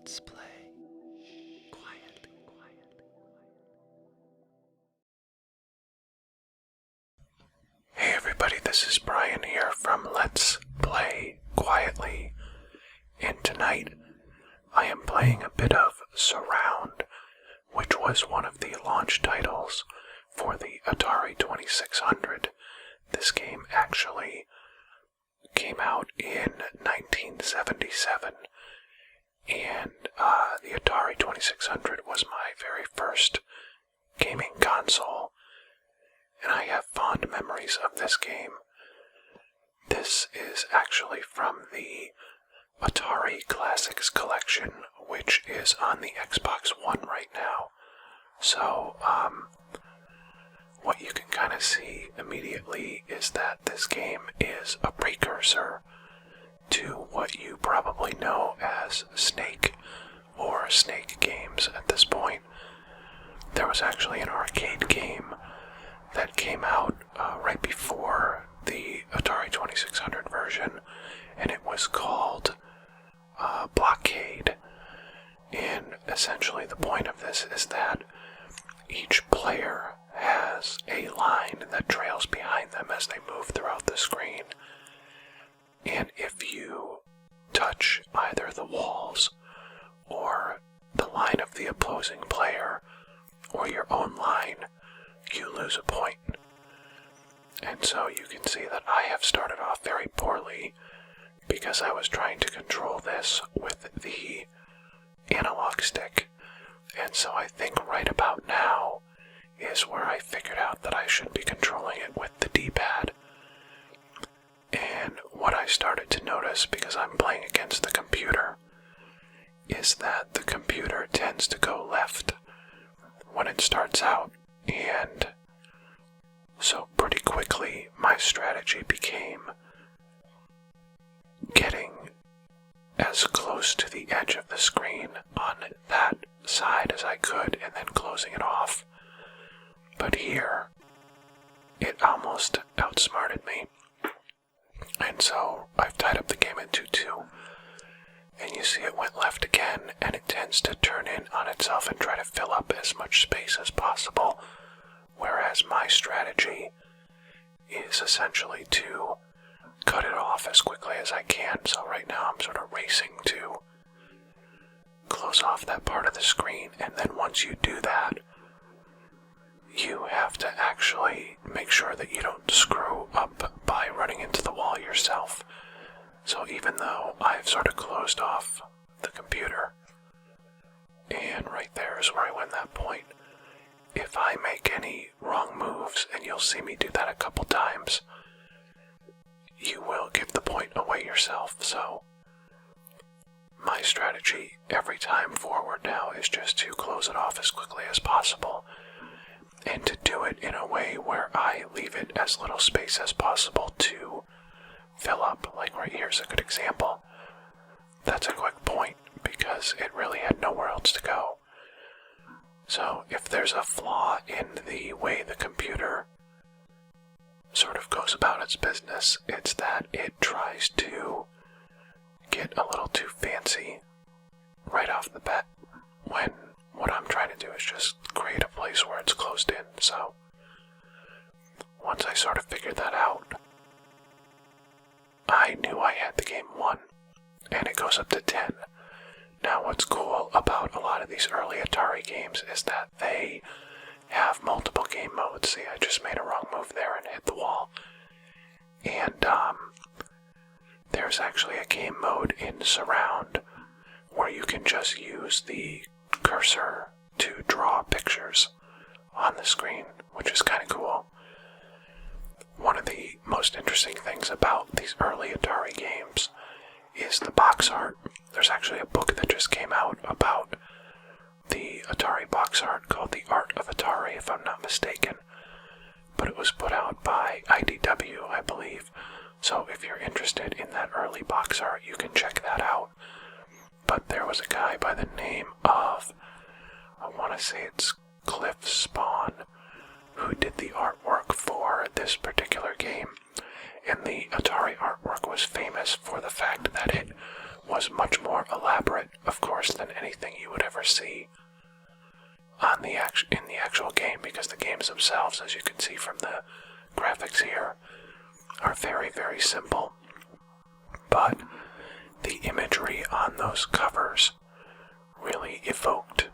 Let's play quietly. Hey everybody, this is Brian here from Let's Play Quietly, and tonight I am playing a bit of Surround, which was one of the launch titles for the Atari 2600. This game actually came out in 1977, and the Atari 2600 was my very first gaming console, and I have fond memories of this game. This is actually from the Atari Classics Collection, which is on the Xbox One right now. So, what you can kind of see immediately is that this game is a precursor to what you probably know as Snake or Snake games at this point. There was actually an arcade game that came out right before the Atari 2600 version, and it was called Blockade. And essentially the point of this is that each player has a line that trails behind them as they move throughout the screen. And if you touch either the walls or the line of the opposing player or your own line, you lose a point. And so you can see that I have started off very poorly because I was trying to control this with the analog stick. And so I think right about now is where I figured out that I should be controlling it with the D-pad. And what I started to notice, because I'm playing against the computer, is that the computer tends to go left when it starts out. And so pretty quickly my strategy became getting as close to the edge of the screen on that side as I could and then closing it off. But here, it almost outsmarted me. And so I've tied up the game at 2-2. And you see it went left again, and it tends to turn in on itself and try to fill up as much space as possible. Whereas my strategy is essentially to cut it off as quickly as I can. So right now I'm sort of racing to close off that part of the screen, and then once you do that, you have to actually make sure that you don't screw up by running into the wall yourself. So even though I've sort of closed off the computer, and right there is where I win that point, if I make any wrong moves, and you'll see me do that a couple times, you will give the point away yourself. So my strategy every time forward now is just to close it off as quickly as possible, and to do it in a way where I leave it as little space as possible to fill up. Like right here's a good example. That's a quick point because it really had nowhere else to go. So if there's a flaw in the way the computer sort of goes about its business, it's that it tries to get a little too fancy right off the bat, when what I'm trying to do is just create a place where it's closed in. So once I sort of figured that out, I knew I had the game won, and it goes up to 10. Now what's cool about a lot of these early Atari games is that they have multiple game modes. See, I just made a wrong move there and hit the wall. And there's actually a game mode in Surround where you can just use the cursor to draw pictures on the screen, which is kind of cool. One of the most interesting things about these early Atari games is the box art. There's actually a book that just came out about the Atari box art called The Art of Atari, if I'm not mistaken. But it was put out by IDW, I believe. So if you're interested in that early box art, you can check that out. But there was a guy by the name of, I want to say it's Cliff Spawn, who did the artwork for this particular game. And the Atari artwork was famous for the fact that it was much more elaborate, of course, worse than anything you would ever see on in the actual game, because the games themselves, as you can see from the graphics here, are very, very simple. But the imagery on those covers really evoked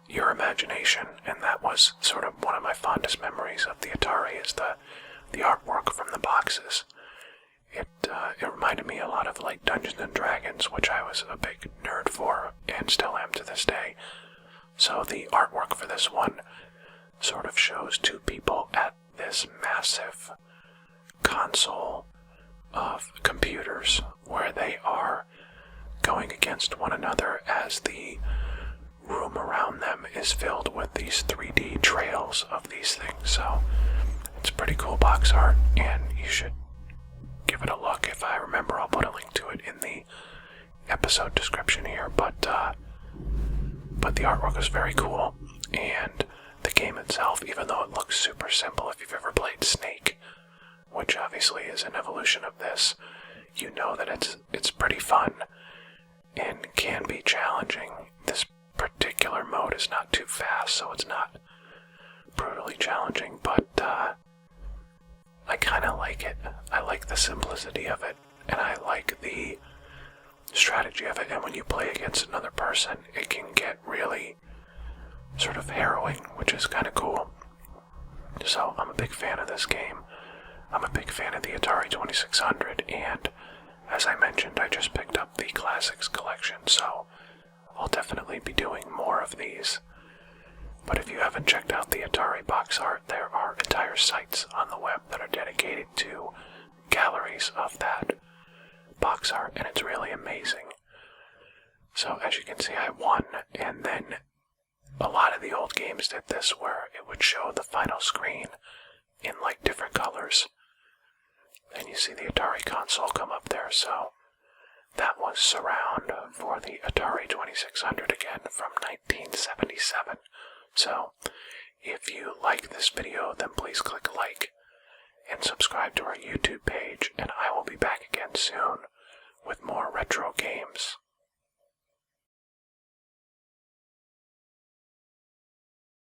your imagination, and that was sort of one of my fondest memories of the Atari, is the artwork from the boxes. It reminded me a lot of like Dungeons and Dragons, which I was a big nerd for and still am to this day. So the artwork for this one sort of shows two people at this massive console of computers where they are going against one another as the room around them is filled with these 3D trails of these things. So it's pretty cool box art, and you should give it a look. If I remember, I'll put a link to it in the episode description here. But the artwork was very cool, and the game itself, even though it looks super simple, if you've ever played Snake, which obviously is an evolution of this, you know that it's pretty fun and can be challenging. This particular mode is not too fast, so it's not brutally challenging, but I kind of like it. I like the simplicity of it, and I like the strategy of it. And when you play against another person, it can get really sort of harrowing, which is kind of cool. So I'm a big fan of this game. I'm a big fan of the Atari 2600, and as I mentioned, I just picked up the Classics Collection, so I'll definitely be doing more of these. But if you haven't checked out the Atari box art, there are entire sites on the web that are dedicated to galleries of that box art, and it's really amazing. So as you can see, I won, and then a lot of the old games did this, where it would show the final screen in like different colors. And you see the Atari console come up there, so that was surround for the Atari 2600 again from 1977. So if you like this video, then please click like and subscribe to our YouTube page,